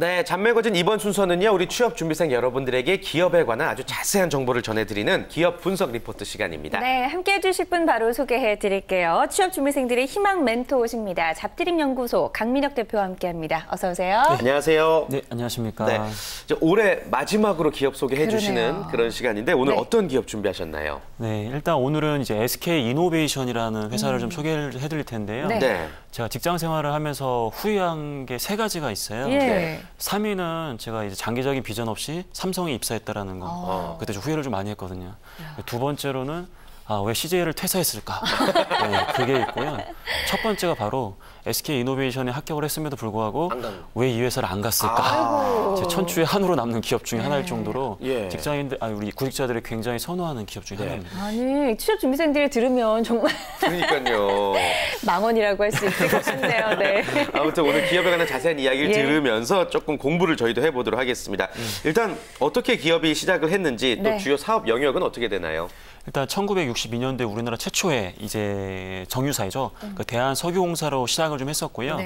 네, 잔매거진 이번 순서는요, 우리 취업준비생 여러분들에게 기업에 관한 아주 자세한 정보를 전해드리는 기업 분석 리포트 시간입니다. 네, 함께 해주실 분 바로 소개해드릴게요. 취업준비생들의 희망 멘토십니다. 잡드림연구소 강민혁 대표와 함께합니다. 어서 오세요. 네, 안녕하세요. 네, 안녕하십니까. 네, 올해 마지막으로 기업 소개해주시는 그런 시간인데 오늘 어떤 기업 준비하셨나요? 네, 일단 오늘은 이제 SK 이노베이션이라는 회사를 좀 소개를 해드릴 텐데요. 네. 제가 직장 생활을 하면서 후회한 게 3가지가 있어요. 예. 3위는 제가 이제 장기적인 비전 없이 삼성에 입사했다라는 거. 그때 좀 후회를 좀 많이 했거든요. 두 번째로는 왜 CJ를 퇴사했을까? 네, 그게 있고요. 첫 번째가 바로 SK 이노베이션에 합격을 했음에도 불구하고 왜 이 회사를 안 갔을까? 제 천추의 한으로 남는 기업 중에 하나일 정도로 직장인들, 우리 구직자들이 굉장히 선호하는 기업 중에 하나입니다. 아니, 취업준비생들이 들으면 정말 그러니까요. 망언이라고 할 수 있을까 싶네요. 네. 아무튼 오늘 기업에 관한 자세한 이야기를 들으면서 조금 공부를 저희도 해보도록 하겠습니다. 일단 어떻게 기업이 시작을 했는지 또 주요 사업 영역은 어떻게 되나요? 일단 1962년도에 우리나라 최초의 이제 정유사이죠. 그 대한석유공사로 시작을 좀 했었고요.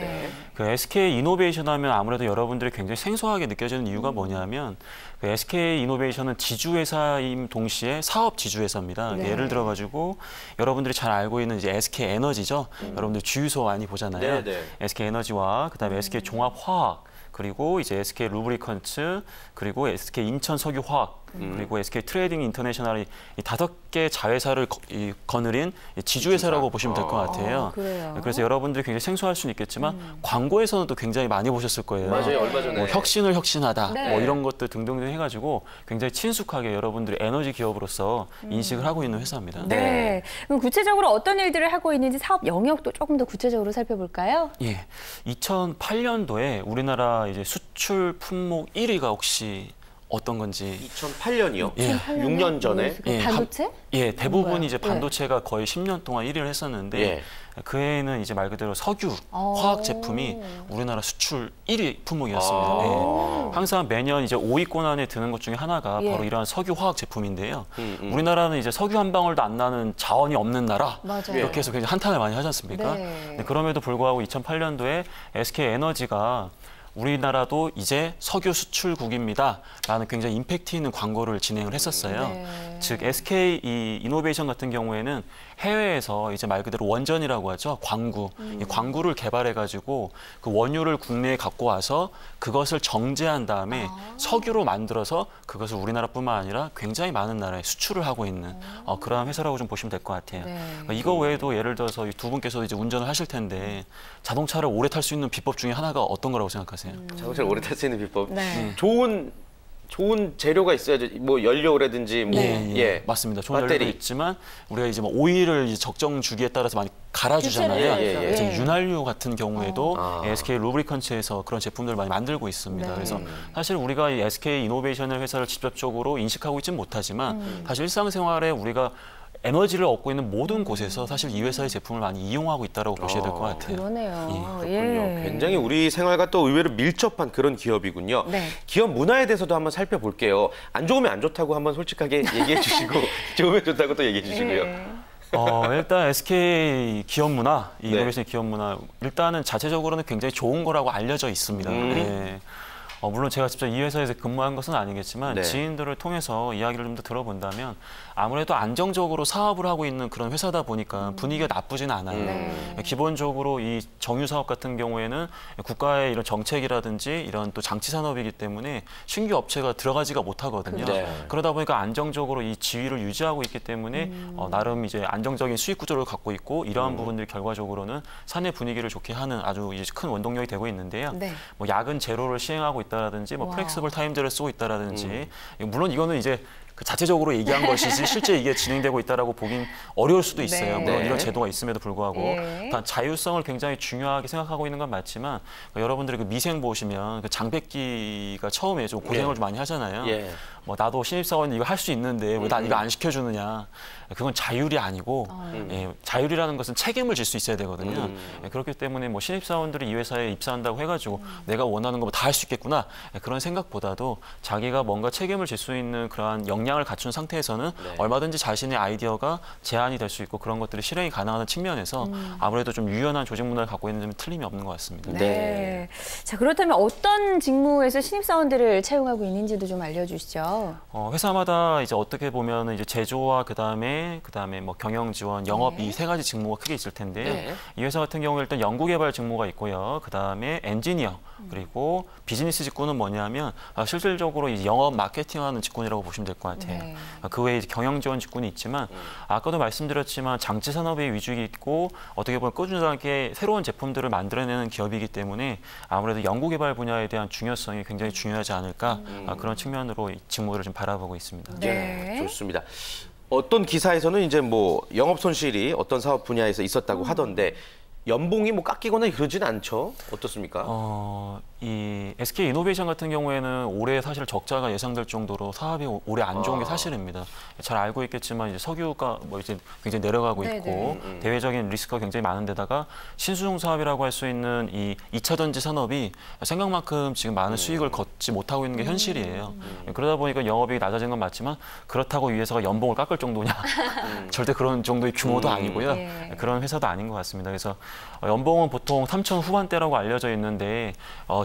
그 SK 이노베이션 하면 아무래도 여러분들이 굉장히 생소하게 느껴지는 이유가 뭐냐면 그 SK 이노베이션은 지주회사임 동시에 사업 지주회사입니다. 예를 들어가지고 여러분들이 잘 알고 있는 이제 SK 에너지죠. 여러분들 주유소 많이 보잖아요. SK 에너지와 그다음에 SK 종합화학 그리고 이제 SK 루브리컨츠 그리고 SK 인천석유화학 그리고 SK 트레이딩 인터내셔널이 이 5개 자회사를 거느린 지주회사라고 보시면 될 것 같아요. 그래서 여러분들이 굉장히 생소할 수는 있겠지만 광고에서는 또 굉장히 많이 보셨을 거예요. 맞아요, 얼마 전에. 뭐 혁신을 혁신하다, 뭐 이런 것들 등등등 해가지고 굉장히 친숙하게 여러분들이 에너지 기업으로서 인식을 하고 있는 회사입니다. 네. 그럼 구체적으로 어떤 일들을 하고 있는지 사업 영역도 조금 더 구체적으로 살펴볼까요? 예, 2008년도에 우리나라 이제 수출 품목 1위가 혹시 어떤 건지 2008년이요? 예. 6년 전에? 반도체? 대부분 이제 반도체가 거의 10년 동안 1위를 했었는데 그 해에는 이제 말 그대로 석유, 화학 제품이 우리나라 수출 1위 품목이었습니다. 항상 매년 이제 5위권 안에 드는 것 중에 하나가 바로 이러한 석유, 화학 제품인데요. 우리나라는 이제 석유 한 방울도 안 나는 자원이 없는 나라 이렇게 해서 굉장히 한탄을 많이 하지 않습니까? 그럼에도 불구하고 2008년도에 SK 에너지가 우리나라도 이제 석유 수출국입니다라는 굉장히 임팩트 있는 광고를 진행을 했었어요. 즉 SK 이노베이션 같은 경우에는 해외에서 이제 말 그대로 원전이라고 하죠. 광구. 이 광구를 개발해가지고 그 원유를 국내에 갖고 와서 그것을 정제한 다음에 석유로 만들어서 그것을 우리나라뿐만 아니라 굉장히 많은 나라에 수출을 하고 있는 그러한 회사라고 좀 보시면 될 것 같아요. 그러니까 이거 외에도 예를 들어서 두 분께서 이제 운전을 하실 텐데 자동차를 오래 탈 수 있는 비법 중에 하나가 어떤 거라고 생각하세요? 자동차를 오래 탈 수 있는 비법. 좋은 재료가 있어야죠. 뭐 연료라든지 뭐 맞습니다. 좋은 연료도 있지만 우리가 이제 뭐 오일을 이제 적정 주기에 따라서 많이 갈아주잖아요. 이제 윤활유 같은 경우에도 SK 루브리컨츠에서 그런 제품들을 많이 만들고 있습니다. 그래서 사실 우리가 이 SK 이노베이션의 회사를 직접적으로 인식하고 있지는 못하지만 사실 일상생활에 우리가 에너지를 얻고 있는 모든 곳에서 사실 이 회사의 제품을 많이 이용하고 있다고 보셔야 될 것 같아요. 그러네요. 굉장히 우리 생활과 또 의외로 밀접한 그런 기업이군요. 기업 문화에 대해서도 한번 살펴볼게요. 안 좋으면 안 좋다고 한번 솔직하게 얘기해 주시고 좋으면 좋다고 또 얘기해 주시고요. 일단 SK 기업 문화, 이노베이션 기업 문화 일단은 자체적으로는 굉장히 좋은 거라고 알려져 있습니다. 물론 제가 직접 이 회사에서 근무한 것은 아니겠지만 지인들을 통해서 이야기를 좀 더 들어본다면 아무래도 안정적으로 사업을 하고 있는 그런 회사다 보니까 분위기가 나쁘진 않아요. 기본적으로 이 정유 사업 같은 경우에는 국가의 이런 정책이라든지 이런 또 장치 산업이기 때문에 신규 업체가 들어가지가 못하거든요. 그러다 보니까 안정적으로 이 지위를 유지하고 있기 때문에 나름 이제 안정적인 수익 구조를 갖고 있고 이러한 부분들이 결과적으로는 사내 분위기를 좋게 하는 아주 이제 큰 원동력이 되고 있는데요. 뭐 야근 제로를 시행하고 있다라든지 뭐 플렉시블 타임제를 쓰고 있다라든지 물론 이거는 이제 그 자체적으로 얘기한 것이지 실제 이게 진행되고 있다라고 보긴 어려울 수도 있어요. 물론 이런 제도가 있음에도 불구하고 단 자율성을 굉장히 중요하게 생각하고 있는 건 맞지만 여러분들이 그 미생 보시면 그 장백기가 처음에 좀 고생을 좀 많이 하잖아요. 뭐 나도 신입사원이 이거 할 수 있는데 왜 난 이거 안 시켜주느냐. 그건 자율이 아니고 자율이라는 것은 책임을 질 수 있어야 되거든요. 그렇기 때문에 뭐 신입사원들이 이 회사에 입사한다고 해가지고 내가 원하는 거 다 할 수 있겠구나. 그런 생각보다도 자기가 뭔가 책임을 질 수 있는 그러한 역량을 갖춘 상태에서는 얼마든지 자신의 아이디어가 제안이 될 수 있고 그런 것들이 실행이 가능한 측면에서 아무래도 좀 유연한 조직 문화를 갖고 있는 점은 틀림이 없는 것 같습니다. 네. 자, 그렇다면 어떤 직무에서 신입사원들을 채용하고 있는지도 좀 알려주시죠. 회사마다 이제 어떻게 보면 이제 제조와 그다음에 뭐 경영 지원, 영업 이 세 가지 직무가 크게 있을 텐데요. 이 회사 같은 경우에 일단 연구개발 직무가 있고요. 그다음에 엔지니어 그리고 비즈니스 직군은 뭐냐면 실질적으로 이제 영업 마케팅하는 직군이라고 보시면 될 것 같아요. 그 외에 이제 경영 지원 직군이 있지만 아까도 말씀드렸지만 장치 산업의 위주가 있고 어떻게 보면 꾸준하게 새로운 제품들을 만들어내는 기업이기 때문에 아무래도 연구개발 분야에 대한 중요성이 굉장히 중요하지 않을까 그런 측면으로 이 직무를 좀 바라보고 있습니다. 네, 좋습니다. 어떤 기사에서는 이제 뭐 영업 손실이 어떤 사업 분야에서 있었다고 하던데 연봉이 뭐 깎이거나 그러진 않죠? 어떻습니까? 이 SK 이노베이션 같은 경우에는 올해 사실 적자가 예상될 정도로 사업이 올해 안 좋은 게 사실입니다. 잘 알고 있겠지만 이제 석유가 뭐 이제 굉장히 내려가고 있고 대외적인 리스크가 굉장히 많은 데다가 신수종 사업이라고 할 수 있는 이 2차 전지 산업이 생각만큼 지금 많은 수익을 걷지 못하고 있는 게 현실이에요. 그러다 보니까 영업이익이 낮아진 건 맞지만 그렇다고 이 회사가 연봉을 깎을 정도냐? 절대 그런 정도의 규모도 아니고요. 그런 회사도 아닌 것 같습니다. 그래서 연봉은 보통 3천 후반대라고 알려져 있는데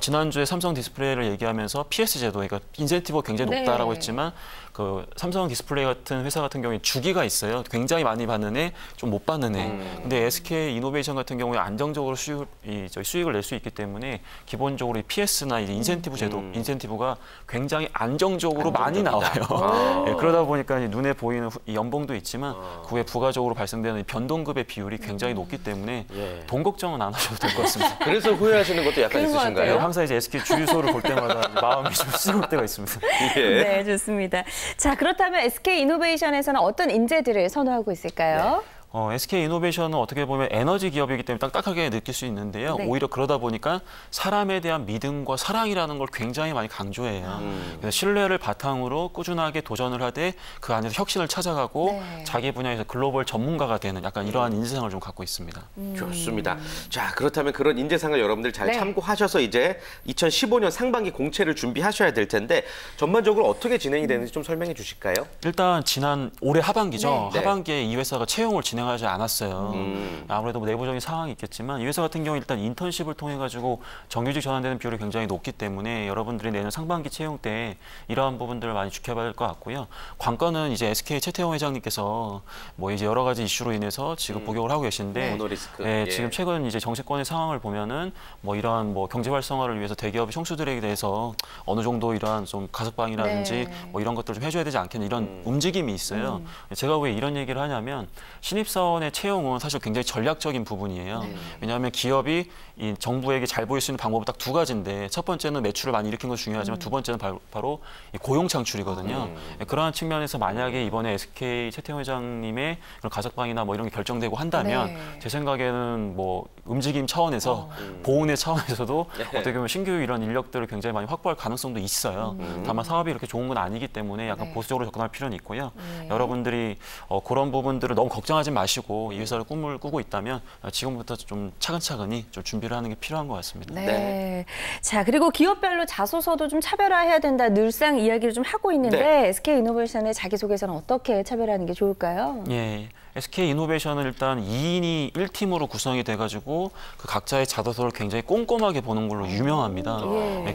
지난주에 삼성 디스플레이를 얘기하면서 PS 제도, 그러니까 인센티브가 굉장히 높다라고 했지만 그 삼성 디스플레이 같은 회사 같은 경우에 주기가 있어요. 굉장히 많이 받는 애, 좀 못 받는 애. 근데 SK 이노베이션 같은 경우에 안정적으로 수익을 낼 수 있기 때문에 기본적으로 이 PS나 이제 인센티브 제도, 인센티브가 굉장히 안정적으로 많이 나와요. 네, 그러다 보니까 눈에 보이는 이 연봉도 있지만 그 후에 부가적으로 발생되는 변동급의 비율이 굉장히 높기 때문에 돈 걱정은 안 하셔도 될 것 같습니다. 그래서 후회하시는 것도 약간 있으신가요? 네, 항상 이제 SK 주유소를 볼 때마다 마음이 좀 쓰릴 때가 있습니다. 네, 좋습니다. 자, 그렇다면 SK 이노베이션에서는 어떤 인재들을 선호하고 있을까요? SK 이노베이션은 어떻게 보면 에너지 기업이기 때문에 딱딱하게 느낄 수 있는데요. 오히려 그러다 보니까 사람에 대한 믿음과 사랑이라는 걸 굉장히 많이 강조해요. 그래서 신뢰를 바탕으로 꾸준하게 도전을 하되 그 안에서 혁신을 찾아가고 자기 분야에서 글로벌 전문가가 되는 약간 이러한 인재상을 좀 갖고 있습니다. 좋습니다. 자, 그렇다면 그런 인재상을 여러분들 잘 참고하셔서 이제 2015년 상반기 공채를 준비하셔야 될 텐데 전반적으로 어떻게 진행이 되는지 좀 설명해 주실까요? 일단 올해 하반기죠. 하반기에 이 회사가 채용을 진행하지 않았어요. 아무래도 뭐 내부적인 상황이 있겠지만 이 회사 같은 경우 일단 인턴십을 통해 가지고 정규직 전환되는 비율이 굉장히 높기 때문에 여러분들이 내년 상반기 채용 때 이러한 부분들을 많이 지켜봐야 할 것 같고요. 관건은 이제 SK 최태원 회장님께서 뭐 이제 여러 가지 이슈로 인해서 지금 복역을 하고 계신데 지금 최근 이제 정치권의 상황을 보면은 뭐 이러한 뭐 경제 활성화를 위해서 대기업의 총수들에게 대해서 어느 정도 이러한 좀 가석방이라든지 뭐 이런 것들을 좀 해줘야 되지 않겠냐 이런 움직임이 있어요. 제가 왜 이런 얘기를 하냐면 신입사원의 채용은 사실 굉장히 전략적인 부분이에요. 왜냐하면 기업이 이 정부에게 잘 보일 수 있는 방법은 딱 두 가지인데 첫 번째는 매출을 많이 일으킨 것이 중요하지만 두 번째는 바로 고용 창출이거든요. 그러한 측면에서 만약에 이번에 SK 최태원 회장님의 그런 가석방이나 뭐 이런 게 결정되고 한다면 제 생각에는 뭐 움직임 차원에서 보훈의 차원에서도 어떻게 보면 신규 이런 인력들을 굉장히 많이 확보할 가능성도 있어요. 다만 사업이 이렇게 좋은 건 아니기 때문에 약간 보수적으로 접근할 필요는 있고요. 여러분들이 그런 부분들을 너무 걱정하지 마시고 이 회사를 꿈을 꾸고 있다면 지금부터 좀 차근차근히 좀 준비를 하는 게 필요한 것 같습니다. 네. 자, 그리고 기업별로 자소서도 좀 차별화해야 된다 늘상 이야기를 좀 하고 있는데 SK 이노베이션의 자기소개서는 어떻게 차별화하는 게 좋을까요? SK 이노베이션은 일단 2인이 1팀으로 구성이 돼가지고 그 각자의 자소서를 굉장히 꼼꼼하게 보는 걸로 유명합니다.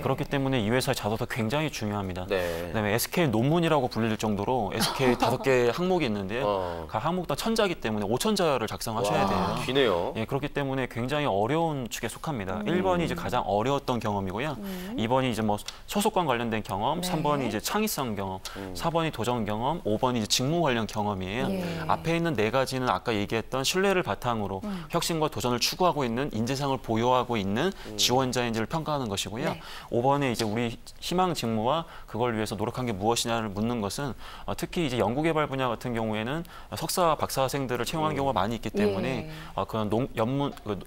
그렇기 때문에 이 회사의 자소서 굉장히 중요합니다. 그다음에 SK 논문이라고 불릴 정도로 SK 5개 항목이 있는데요. 각 항목당 1000자이기 때문에 5000자를 작성하셔야 돼요. 기네요. 그렇기 때문에 굉장히 어려운 축에 속합니다. 1번이 이제 가장 어려웠던 경험이고요. 2번이 이제 뭐 소속관 관련된 경험, 3번이 이제 창의성 경험, 4번이 도전 경험, 5번이 이제 직무 관련 경험이에요. 앞에 있는 네 가지는 아까 얘기했던 신뢰를 바탕으로 혁신과 도전을 추구하고 있는 인재상을 보유하고 있는 지원자인지를 평가하는 것이고요. 5번에 이제 우리 희망 직무와 그걸 위해서 노력한 게 무엇이냐를 묻는 것은 특히 이제 연구개발 분야 같은 경우에는 석사, 박사생들을 채용하는 경우가 많이 있기 때문에 그런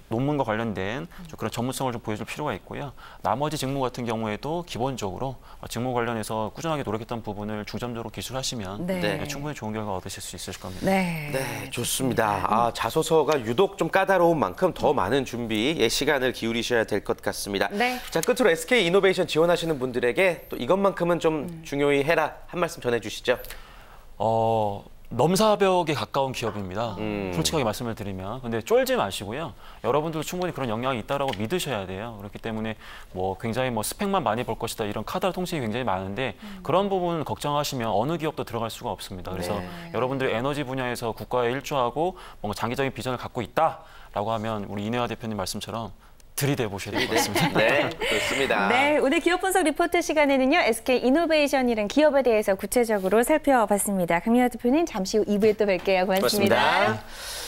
논문과 관련된 그런 전문성을 좀 보여줄 필요가 있고요. 나머지 직무 같은 경우에도 기본적으로 직무 관련해서 꾸준하게 노력했던 부분을 중점적으로 기술하시면 충분히 좋은 결과 얻으실 수 있으실 겁니다. 네, 좋습니다. 자소서가 유독 좀 까다로운 만큼 더 많은 준비에 시간을 기울이셔야 될 것 같습니다. 자, 끝으로 SK 이노베이션 지원하시는 분들에게 또 이것만큼은 좀 중요히 해라 한 말씀 전해주시죠. 넘사벽에 가까운 기업입니다. 솔직하게 말씀을 드리면. 근데 쫄지 마시고요. 여러분들도 충분히 그런 역량이 있다라고 믿으셔야 돼요. 그렇기 때문에 굉장히 스펙만 많이 볼 것이다 이런 카드라 통신이 굉장히 많은데 그런 부분 걱정하시면 어느 기업도 들어갈 수가 없습니다. 그래서 여러분들이 에너지 분야에서 국가에 일조하고 뭔가 장기적인 비전을 갖고 있다라고 하면 우리 이내화 대표님 말씀처럼 들이대 보셔야 될 것 같습니다. 네, 좋습니다. 네, 오늘 기업 분석 리포트 시간에는요. SK 이노베이션이라는 기업에 대해서 구체적으로 살펴봤습니다. 강민하 대표님 잠시 후 2부에 또 뵐게요. 고맙습니다. 고맙습니다.